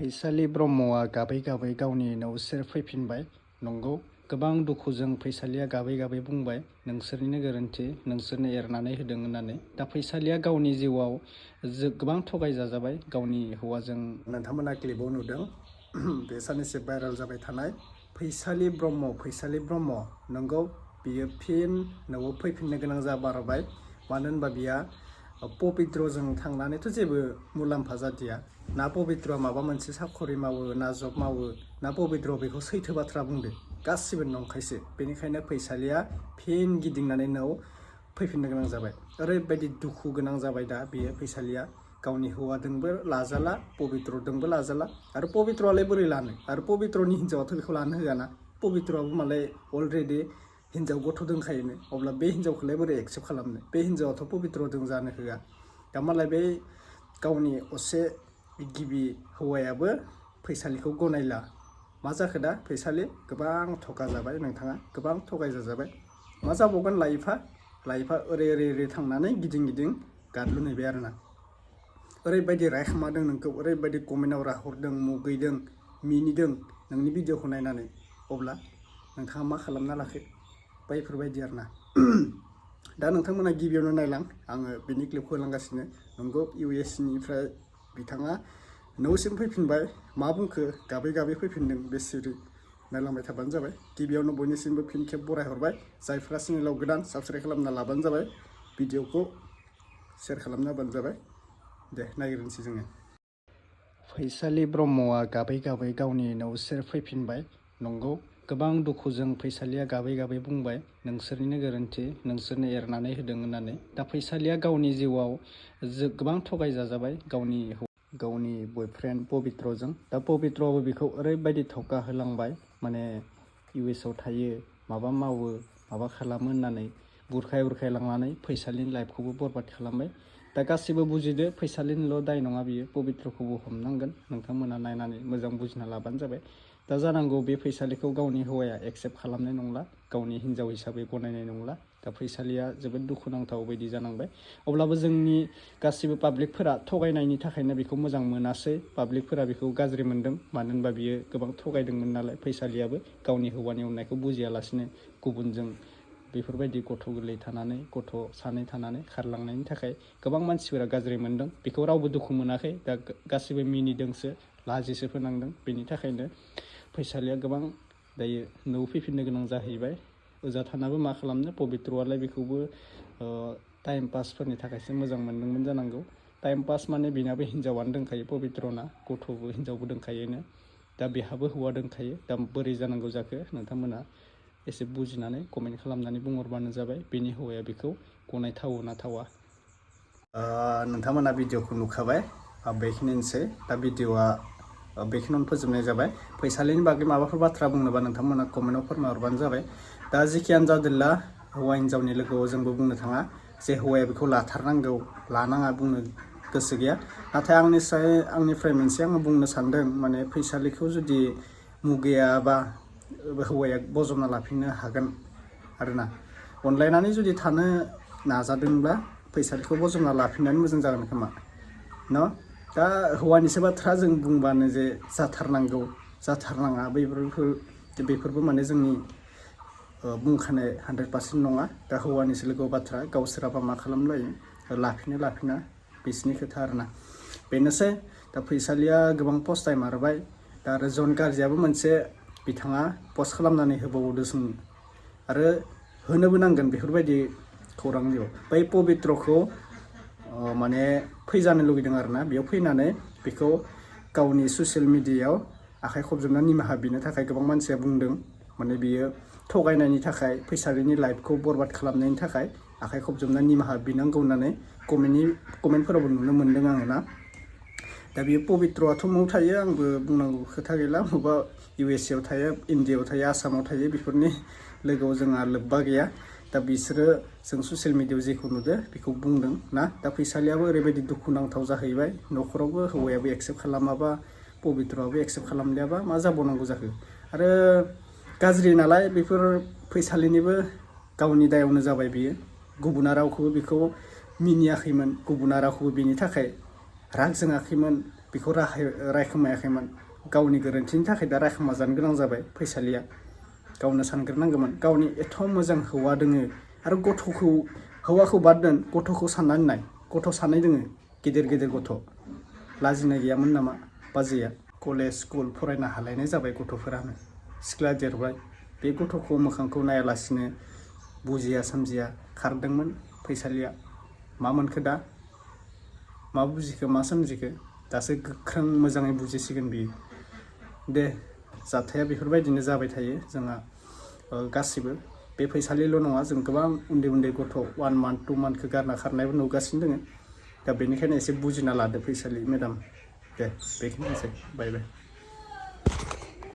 फैसालि ब्रह्मआ गाबै गाबै गावनि न'सेर फैफिनबाय। नंगौ, गोबां दुखुजों फैसालिया गाबै गाबै बुंबाय, नोंसोरनिनो गोरोन्थि, नोंसोरनो एरनानै होदों होननानै। दा फैसालिया गावनि जिउआव गोबां थगायजाजाबाय गावनि हौवाजों। नोंथांमोना क्लिपाव नुदों बे साननैसो भाइरेल जाबाय थानाय फैसालि ब्रह्म। नंगौ, बियो फिन न'आव फैफिननो गोनां जाबारबाय। मानो होनबा बिया पबित्रजों थांनानैथ' जेबो मुलाम्फा जादिया। ना पबित्रआ माबा मोनसे साखरि मावो, ना जब मावो, ना पबित्रआ बेखौ सैथो बाथ्रा बुंदो, गासिबो नंखायसो। बेनिखायनो फैसालिया फिन गिदिंनानै न'आव फैफिननो गोनां जाबाय। ओरैबायदि दुखु गोनां जाबाय दा बेयो फैसालिया। गावनि हौवादोंबो लाजाला, पबित्रदोंबो लाजाला। आरो पबित्रआलाय बोरै लानो? आरो पबित्रनि हिन्जावाथ' बेखौ लानो होआना। पबित्रआबो मालाय अलरेडि हिन्जाव गथ' दोंखायोनो। अब्ला बे हिन्जावखौलाय बोरै एक्सेप्ट खालामनो? बे हिन्जावाथ' पबित्रजों जानो होआ। दा मालाय बे गावनि असे गिबि हौवायाबो फैसालिखौ गनायला। मा जाखो दा फैसालि? गोबां थगाजाबाय नोंथाङा, गोबां थगायजाजाबाय। मा जाबावगोन लाइफआ ओरै थांनानै गिदिं गिदिं गादलुनहैबाय आरोना। ओरैबायदि रायखोमादों नोंखौ, ओरैबायदि कमेन्टआव राहरदों, मुगैदों, मिनिदों नोंनि भिडिअखौ नायनानै। अब्ला नोंथाङा मा खालामना लाखो? बैफोरबायदि आरोना। दा नोंथांमोना गिबियावनो नायलां, आङो बिनि क्लिपखौ होलांगासिनो। नंगौ, US निफ्राय बिथाङा न'सिम फैफिनबाय। मा बुंखो? गाबै गाबै फैफिनदों बे सिरि। नायलांबाय थाबानो जाबाय। गिबियावनो बयनिसिमबो फिन खेब बरायहरबाय। जायफ्रा चेनेलाव गोदान साबस्क्राइब खालामना लाबानो जाबाय। भिडिअखौ शेयार खालामना होबानो जाबाय। दे नायग्रोनोसै जोङो। फैसालि ब्रह्मआ गाबै गाबै गावनि न'सेर फैफिनबाय। नंगौ, गोबां दुखुजों फैसालिया गाबै गाबै बुंबाय, नोंसोरनिनो गोरोन्थि, नोंसोरनो एरनानै होदों होननानै। दा फैसालिया गावनि जिउआव गोबां थगायजाजाबाय गावनि बयफ्रेन्ड पबित्रजों। दा पबित्रआबो बेखौ ओरैबायदि थगा होलांबाय, माने US आव थायो, माबा मावो, माबा खालामो होननानै बुरखाय लांनानै फैसालिनि लाइफखौबो बरबाद खालामबाय। दा गासिबो बुजिदो, फैसालिनिल' दाय नङा बियो, पबित्रखौबो हमनांगोन। नोंथांमोना नायनानै मोजां बुजिना लाबानो जाबाय। दा जानांगौ बे फैसालिखौ गावनि हौवाया एक्सेप्ट खालामनाय नंला, गावनि हिन्जाव हिसाबै गनायनाय नंला। दा फैसालिया जोबोद दुखुनांथाव बायदि जानांबाय। अब्लाबो जोंनि गासिबो पाब्लिकफोरा थगायनायनि थाखायनो बेखौ मोजां मोनासै। पाब्लिकफोरा बेखौ गाज्रि मोनदों। मानो होनबा बियो गोबां थगायदोंमोन नालाय। फैसालियाबो गावनि हौवानि अननायखौ बुजियालासिनो गुबुनजों बेफोरबायदि गथ' गोरलै थानानै, गथ' सानै थानानै खारलांनायनि थाखाय गोबां मानसिफोरा गाज्रि मोनदों। बेखौ रावबो दुखु मोनाखै। दा गासिबो मिनिदोंसो, लाजिसो फोनांदों। बेनि थाखायनो फैसालिया गोबां दायो न'आव फैफिननो गोनां जाहैबाय। ओजा थानाबो मा खालामनो? पबित्रआलाय बेखौबो टाइम पासफोरनि थाखायसो मोजां मोनदोंमोन जानांगौ। टाइम पास माने बिनाबो हिन्जावानो दंखायो, पबित्रना गथ'बो हिन्जावबो दंखायोनो। दा बेहाबो हौवा दंखायो। दा बोरै जानांगौ जाखो? नोंथांमोना एसे बुजिनानै कमेन्ट खालामनानै बुंहरबानो जाबाय। बेनि हौवाया बेखौ गनायथावो ना थावा। नोंथांमोना भिडिअखौ नुखाबाय। बेखिनिसै। दा भिडिअआ बेखिनियावनो फोजोबनाय जाबाय। फैसालिनि बागै माबाफोर बाथ्रा बुंनोबा नोंथांमोना कमेन्टआव फोरमायहरबानो जाबाय। दा जिखियानो जादोंला, हौवा हिन्जावनि लोगोआव जोंबो बुंनो थाङा जे हौवाया बेखौ लाथारनांगौ, लानाङा बुंनो गोसो गैया। नाथाय आंनिफ्राय मोनसे आङो बुंनो सानदों, माने फैसालिखौ जुदि मुगैयाबा हौवाया बजबना लाफिननो हागोन आरोना। अनलायनानै जुदि थानो नाजादोंब्ला फैसालिखौ बजबना लाफिननानै मोजां जागोन खोमा न'? दा हौवानिसो बाथ्रा, जों बुंबानो जे जाथारनांगौ, जाथारनाङा, बेफोरबो माने जोंनि बुंखानाय 100% नङा। दा हौवानिसो लोगोआव बाथ्रा, गावसोराबा मा खालामलायो, लाफिना बिसिनि खोथा आरोना। बेनोसै। दा फैसालिया गोबां पस्ट टाइमारबाय। दा आरो जन गार्जियाबो मोनसे बिथाङा पस्ट खालामनानै होबावदोंसों। आरो होनोबो नांगोन बेफोरबायदि खौरां जिउ। बै पबित्रखौ माने फैजानो लुगैदों आरोना। बेयाव फैनानै बेखौ गावनि ससियेल मिडियायाव आखाइ खबजोबना निमाहा बिनो थाखाय गोबां मानसिया बुंदों। माने बियो थगायनायनि थाखाय, फैसालिनि लाइफखौ बरबाद खालामनायनि थाखाय आखाइ खबजोबना निमाहा बिनांगौ होननानै कमेन्टफोरावबो नुनो मोन्दों आङो ना। दा बेयो पबित्रआथ' न'आव थायो, आंबो बुंनांगौ खोथा गैला। बबेबा USA आव थायो, इण्डियाआव थायो, आसामाव थायो, बेफोरनि लोगोआव जोंहा लोब्बा गैया। दा बिसोरो जों ससियेल मिडियायाव जेखौ नुदो बेखौ बुंदों ना। दा फैसालियाबो ओरैबायदि दुखुनांथाव जाहैबाय। न'खरावबो हौवायाबो एक्सेप्ट खालामाबा, पबित्रआबो एक्सेप्ट खालामलियाबा मा जाबावनांगौ जाखो? आरो गाज्रि नालाय बेफोर फैसालिनिबो गावनि दायावनो जाबाय बियो। गुबुना रावखौबो बेखौ मिनियाखैमोन, गुबुना रावखौबो बेनि थाखाय राग जोङाखैमोन। बेखौ रायखोमायाखैमोन। गावनि गोरोन्थिनि थाखाय दा रायखोमा जानो गोनां जाबाय फैसालिया। गावनो सानग्रोनांगौमोन, गावनि एथ' मोजां हौवा दोङो आरो हौवाखौ बाद दोन, गथ'खौ साननानै नाय। गथ' सानै दोङो, गेदेर गथ'। लाजिनाय गैयामोन नामा बाजैया? कलेज स्कुल फरायनो हालायनाय जाबाय गथ'फोरानो, सिख्ला देरबाय। बे गथ'खौ मोखांखौ नायालासिनो बुजिया सोमजिया खारदोंमोन फैसालिया। मा मोनखो दा? मा बुजिखो, मा सोमजिखो? दासो गोख्रों मोजाङै बुजिसिगोन बियो। दे, जाथाया बेफोरबायदिनो जाबाय थायो जोंहा गासिबो। बे फैसालिल' नङा, जों गोबां उन्दै गथ' 1 मान्थ 2 मान्थखौ गारना खारनायबो नुगासिनो दोङो। दा बेनिखायनो एसे बुजिना लादो फैसालि मेडाम। दे, बेखिनियानोसै। बाय बाय।